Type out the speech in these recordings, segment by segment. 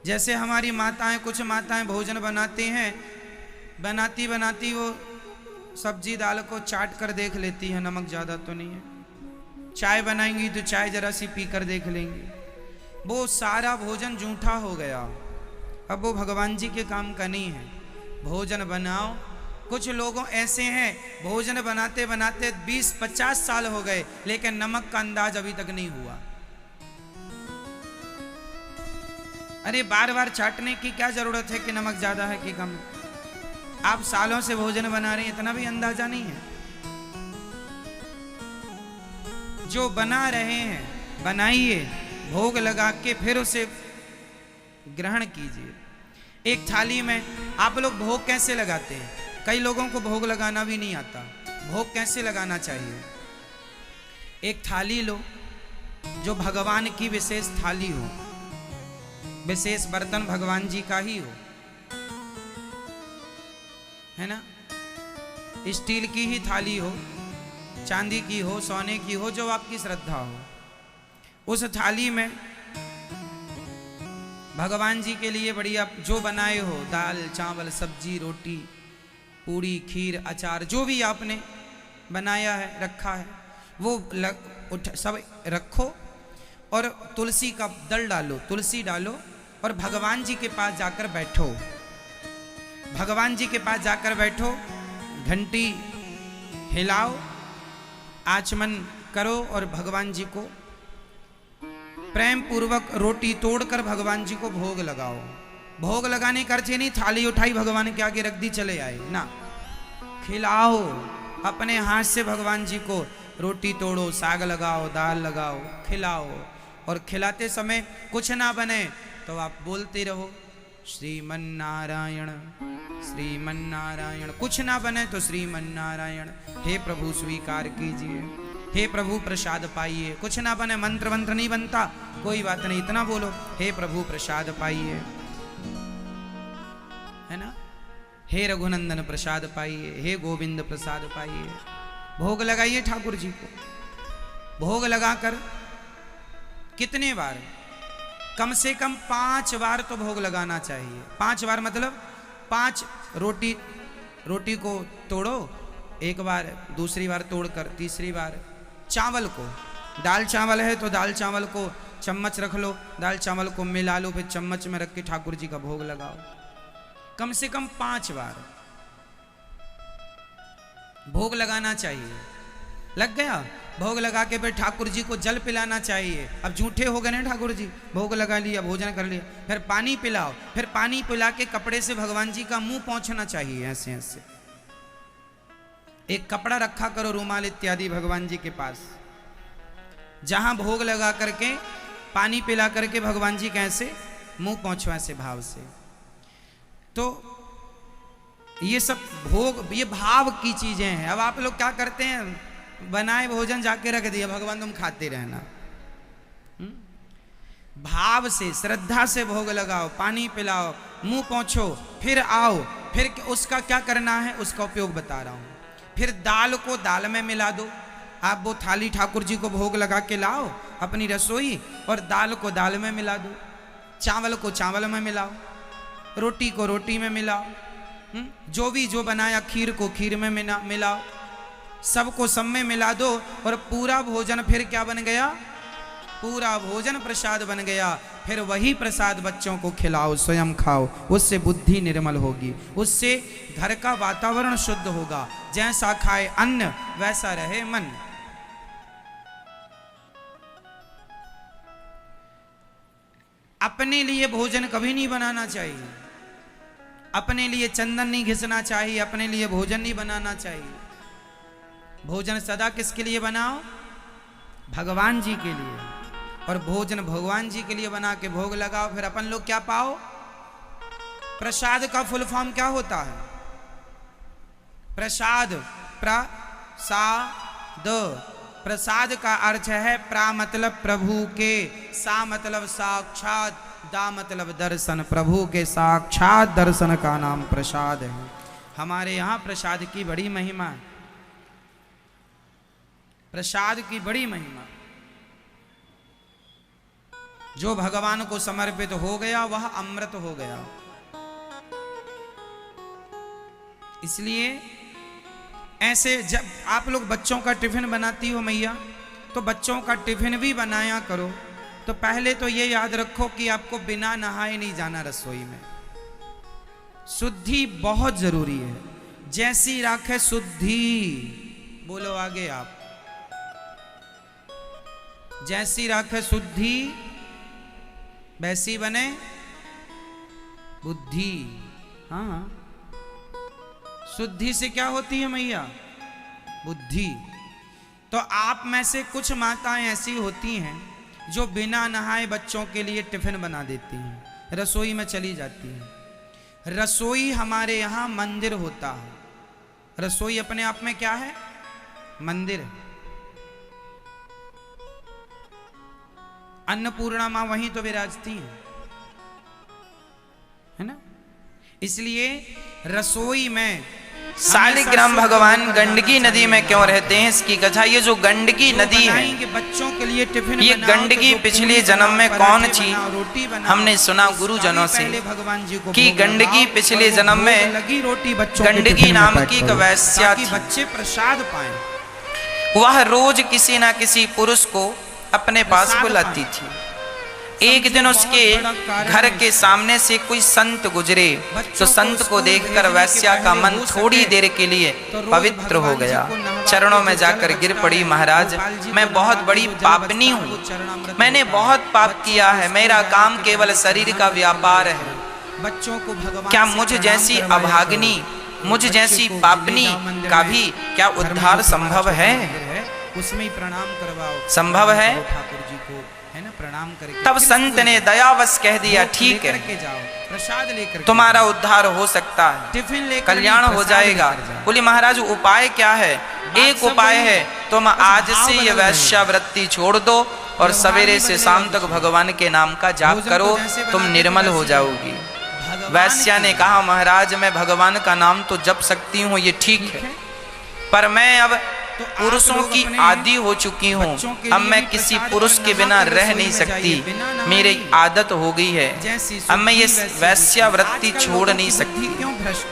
जैसे हमारी माताएं, कुछ माताएं भोजन बनाती हैं, बनाती बनाती वो सब्जी दाल को चाट कर देख लेती है नमक ज़्यादा तो नहीं है। चाय बनाएंगी तो चाय जरा सी पी कर देख लेंगी, वो सारा भोजन जूठा हो गया। अब वो भगवान जी के काम का नहीं है। भोजन बनाओ। कुछ लोगों ऐसे हैं भोजन बनाते बनाते 20-50 साल हो गए लेकिन नमक का अंदाज अभी तक नहीं हुआ। अरे बार बार चाटने की क्या जरूरत है कि नमक ज्यादा है कि कम है? आप सालों से भोजन बना रहे हैं, इतना भी अंदाजा नहीं है। जो बना रहे हैं बनाइए, भोग लगा के फिर उसे ग्रहण कीजिए। एक थाली में आप लोग भोग कैसे लगाते हैं? कई लोगों को भोग लगाना भी नहीं आता। भोग कैसे लगाना चाहिए? एक थाली लो जो भगवान की विशेष थाली हो, विशेष बर्तन भगवान जी का ही हो, है ना। स्टील की ही थाली हो, चांदी की हो, सोने की हो, जो आपकी श्रद्धा हो। उस थाली में भगवान जी के लिए बढ़िया जो बनाए हो, दाल चावल सब्जी रोटी पूड़ी खीर अचार जो भी आपने बनाया है रखा है वो सब रखो और तुलसी का दल डालो, तुलसी डालो और भगवान जी के पास जाकर बैठो। भगवान जी के पास जाकर बैठो, घंटी हिलाओ, आचमन करो और भगवान जी को प्रेम पूर्वक रोटी तोड़कर भगवान जी को भोग लगाओ। भोग लगाने का अर्थ नहीं थाली उठाई भगवान के आगे रख दी चले आए ना। खिलाओ, अपने हाथ से भगवान जी को रोटी तोड़ो, साग लगाओ, दाल लगाओ, खिलाओ। और खिलाते समय कुछ ना बने तो आप बोलते रहो श्रीमन्नारायण श्रीमन्नारायण। कुछ ना बने तो श्रीमन्नारायण। हे प्रभु स्वीकार कीजिए, हे प्रभु प्रसाद पाइए। कुछ ना बने, मंत्र मंत्र नहीं बनता, कोई बात नहीं, इतना बोलो हे प्रभु प्रसाद पाइए, है ना। हे रघुनंदन प्रसाद पाइए, हे गोविंद प्रसाद पाइए। भोग लगाइए ठाकुर जी को। भोग लगाकर कितने बार? कम से कम 5 बार तो भोग लगाना चाहिए। 5 बार मतलब 5 रोटी को तोड़ो, एक बार, दूसरी बार तोड़कर तीसरी बार। चावल को, दाल चावल है तो दाल चावल को चम्मच रख लो, दाल चावल को मिला लो, फिर चम्मच में रख के ठाकुर जी का भोग लगाओ। कम से कम 5 बार भोग लगाना चाहिए। लग गया? भोग लगा के फिर ठाकुर जी को जल पिलाना चाहिए। अब झूठे हो गए ना ठाकुर जी, भोग लगा लिया, भोजन कर लिया, फिर पानी पिलाओ। फिर पानी पिला के कपड़े से भगवान जी का मुंह पोंछना चाहिए, ऐसे ऐसे। एक कपड़ा रखा करो, रुमाल इत्यादि भगवान जी के पास, जहां भोग लगा करके पानी पिला करके भगवान जी कैसे मुंह पोंछो, ऐसे भाव से। तो ये सब भोग, ये भाव की चीजें हैं। अब आप लोग क्या करते हैं, बनाए भोजन जाके रख दिया, भगवान तुम खाते रहना। भाव से श्रद्धा से भोग लगाओ, पानी पिलाओ, मुंह पोंछो, फिर आओ। फिर उसका क्या करना है उसका उपयोग बता रहा हूं। फिर दाल को दाल में मिला दो। आप वो थाली ठाकुर जी को भोग लगा के लाओ अपनी रसोई, और दाल को दाल में मिला दो, चावल को चावल में मिलाओ, रोटी को रोटी में मिलाओ, जो भी जो बनाया खीर को खीर में मिलाओ, सबको सब में मिला दो। और पूरा भोजन फिर क्या बन गया? पूरा भोजन प्रसाद बन गया। फिर वही प्रसाद बच्चों को खिलाओ, स्वयं खाओ। उससे बुद्धि निर्मल होगी, उससे घर का वातावरण शुद्ध होगा। जैसा खाए अन्न वैसा रहे मन। अपने लिए भोजन कभी नहीं बनाना चाहिए, अपने लिए चंदन नहीं घिसना चाहिए, अपने लिए भोजन नहीं बनाना चाहिए। भोजन सदा किसके लिए बनाओ? भगवान जी के लिए। और भोजन भगवान जी के लिए बना के भोग लगाओ। फिर अपन लोग क्या पाओ? प्रसाद का फुल फॉर्म क्या होता है? प्रसाद, प्रसाद। प्रसाद का अर्थ है प्रा मतलब प्रभु के, सा मतलब साक्षात, दा मतलब दर्शन। प्रभु के साक्षात दर्शन का नाम प्रसाद है। हमारे यहाँ प्रसाद की बड़ी महिमा है, प्रसाद की बड़ी महिमा। जो भगवान को समर्पित हो गया वह अमृत हो गया। इसलिए ऐसे जब आप लोग बच्चों का टिफिन बनाती हो मैया, तो बच्चों का टिफिन भी बनाया करो। तो पहले तो ये याद रखो कि आपको बिना नहाए नहीं जाना रसोई में। शुद्धि बहुत जरूरी है। जैसी राखे शुद्धि, बोलो आगे आप। जैसी राखे शुद्धि वैसी बने बुद्धि। हाँ, शुद्धि से क्या होती है मैया? बुद्धि। तो आप में से कुछ माताएं ऐसी होती हैं जो बिना नहाए बच्चों के लिए टिफिन बना देती हैं, रसोई में चली जाती हैं। रसोई हमारे यहाँ मंदिर होता है। रसोई अपने आप में क्या है? मंदिर है। अन्नपूर्णा माँ वहीं तो विराजती है ना। इसलिए रसोई में शालिग्राम भगवान गंडकी नदी में क्यों रहते हैं, इसकी कथा। ये जो गंडकी नदी है, बच्चों के लिए टिफिन, ये गंडकी पिछले जन्म में कौन थी? हमने सुना गुरुजनों से कि गंडकी पिछले जन्म में लगी रोटी बच्चों, गंडकी नाम की एक वैश्या थी। बच्चे प्रसाद पाएं। वह रोज किसी ना किसी पुरुष को अपने पास बुलाती थी। एक दिन उसके घर के सामने से कोई संत गुजरे, तो संत को देखकर वैश्या का मन थोड़ी देर के लिए पवित्र हो गया। चरणों में जाकर गिर पड़ी, महाराज मैं बहुत बड़ी पापनी हूँ, मैंने बहुत पाप किया है, मेरा काम केवल शरीर का व्यापार है। बच्चों को भगवान क्या मुझ जैसी अभाग्नी, मुझ जैसी पापनी का भी क्या उद्धार संभव है? उसमें प्रणाम करवाओ। संभव है? ठाकुर जी को है ना प्रणाम करके। तब संत ने दयावश कह दिया, ठीक है, जाओ प्रसाद लेकर, तुम्हारा उद्धार हो सकता है, टिफिन लेकर, कल्याण हो जाएगा। बोले महाराज उपाय क्या है? एक उपाय है, तुम आज से ये वैश्यावृत्ति छोड़ दो और सवेरे से शाम तक भगवान के नाम का जाप करो, तुम निर्मल हो जाओगी। वैश्या ने कहा, महाराज मैं भगवान का नाम तो जप सकती हूँ, ये ठीक है, पर मैं अब पुरुषों की आदी हो चुकी हूँ, अब मैं किसी पुरुष के बिना रह नहीं सकती, मेरी आदत हो गई है, अब मैं ये वैश्यावृत्ति छोड़ नहीं सकती।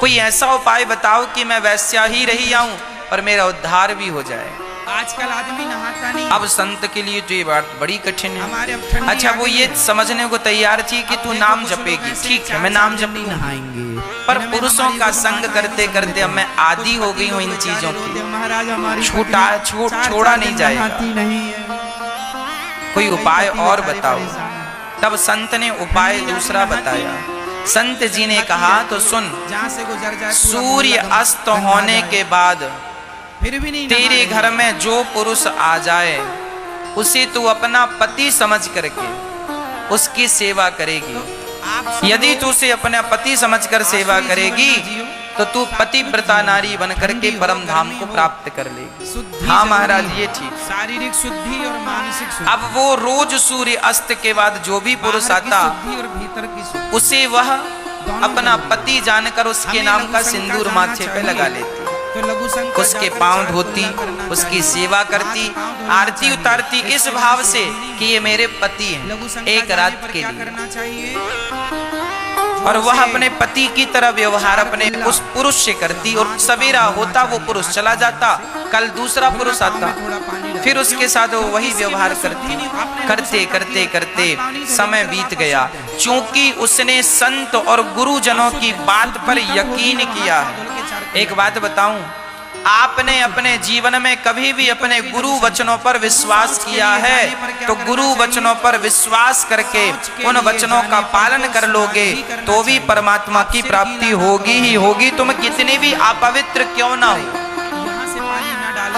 कोई ऐसा उपाय बताओ कि मैं वैश्या ही रही जाऊं और मेरा उद्धार भी हो जाए। आजकल आदमी नहाता नहीं। अब संत के लिए तो ये बात बड़ी कठिन है। अच्छा वो ये समझने को तैयार थी कि तू नाम जपेगी, ठीक है मैं नाम जप नहाएंगे, पर पुरुषों का संग करते करते अब मैं आदी हो गई हूँ इन चीजों की, छोड़ा नहीं जाएगा। कोई उपाय और बताओ। तब संत ने उपाय दूसरा बताया। संत जी ने कहा, तो सुन, सूर्य अस्त होने के बाद फिर भी नहीं तेरे घर में जो पुरुष आ जाए उसे तू अपना पति समझ करके उसकी सेवा करेगी। यदि तू उसे अपना पति समझकर सेवा करेगी तो तू पतिव्रता नारी बन करके परम धाम को प्राप्त कर लेगी। हाँ महाराज ये ठीक, शारीरिक शुद्धि और मानसिक शुद्धि। अब वो रोज सूर्य अस्त के बाद जो भी पुरुष आता और भीतर की उसे वह अपना पति जानकर उसके नाम का सिंदूर माथे पे लगा लेती, उसके पांव धोती, उसकी सेवा करती, आरती उतारती इस भाव से कि ये मेरे पति हैं एक रात के लिए, और वह अपने पति की तरह व्यवहार अपने उस पुरुष से करती। और सवेरा होता वो पुरुष चला जाता, कल दूसरा पुरुष आता, फिर उसके साथ वो वही व्यवहार करती। करते करते करते समय बीत गया। चूंकि उसने संत और गुरुजनों की बात पर यकीन किया है। एक बात बताऊं, आपने अपने जीवन में कभी भी अपने गुरु वचनों पर विश्वास किया है तो गुरु वचनों पर विश्वास करके उन वचनों का पालन कर लोगे तो भी परमात्मा की प्राप्ति होगी ही होगी, तुम कितने भी अपवित्र क्यों ना हो,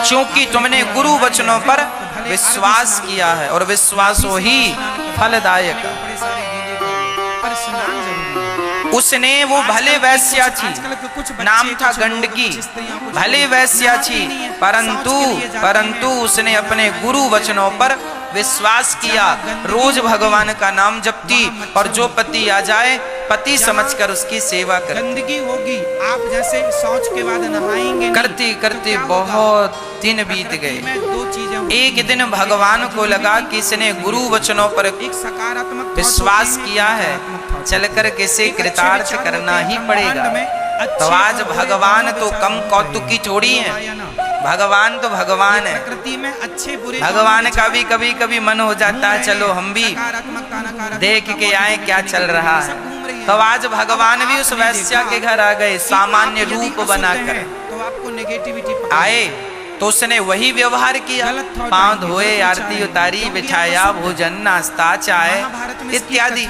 क्योंकि तुमने गुरु वचनों पर विश्वास किया है और विश्वास ही फलदायक। उसने वो भले वैश्या थी, नाम था गंडकी, भले वैश्या थी, परंतु उसने अपने गुरु वचनों पर विश्वास किया। रोज भगवान का नाम जपती और जो पति आ जाए पति समझकर उसकी सेवा कर। गंदगी होगी, आप जैसे शौच के बाद नहाएंगे करते करते बहुत दिन बीत गए। दो चीजें, एक दिन भगवान को लगा कि इसने गुरु वचनों पर एक सकारात्मक विश्वास किया है, चलकर किसे कृतार्थ करना ही पड़ेगा। तो आज भगवान तो कम कौतुक की थोड़ी है, भगवान तो भगवान है। प्रकृति में अच्छे बुरे भगवान का भी कभी कभी मन हो जाता है चलो हम भी देख के आए क्या चल रहा है। तो आज भगवान भी उस वैश्या के घर आ गए, सामान्य रूप बनाकर तो आपको नेगेटिविटी आए। तो उसने वही व्यवहार किया, पांव धोए, आरती उतारी, बिठाया, भोजन, नाश्ता, चाय इत्यादि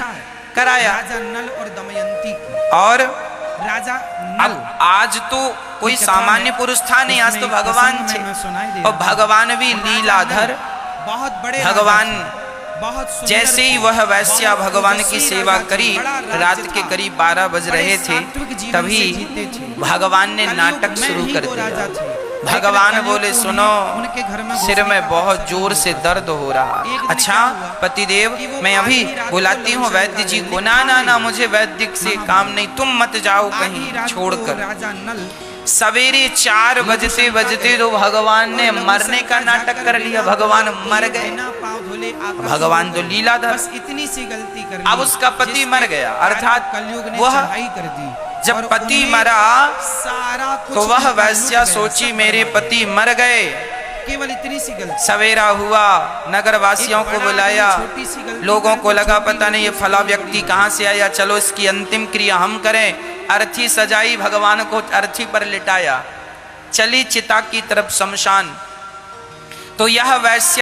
कराया। राजा नल और दमयंती, और राजा अब आज तो कोई सामान्य पुरुष था नहीं, आज तो भगवान थे। और भगवान भी लीलाधर, बहुत बड़े भगवान बहुत जैसे ही वह वैश्या भगवान की सेवा करी, रात के करीब 12 बज रहे थे, तभी भगवान ने नाटक शुरू कर दिया। भगवान बोले सुनो, सिर में बहुत जोर से दर्द हो रहा। अच्छा पतिदेव, मैं अभी बुलाती हूँ वैद्य जी को। ना ना ना, मुझे वैद्य से काम नहीं, तुम मत जाओ कहीं छोड़कर। सवेरे 4 बजते बजते तो भगवान ने मरने का नाटक कर लिया, भगवान मर गए। भगवान तो लीलाधर, इतनी सी गलती कर, अब उसका पति मर गया, अर्थात वह कर दी। जब पति मरा तो वह वैश्या सोची मेरे पति मर गए। केवल इतनी सी गलती। सवेरा हुआ, नगर वासियों को बुलाया, लोगों को लगा पता नहीं ये फला व्यक्ति कहाँ से आया, चलो इसकी अंतिम क्रिया हम करें। अर्थी सजाई, भगवान को अर्थी पर लिटाया, चली चिता की तरफ शमशान। तो यह वैश्या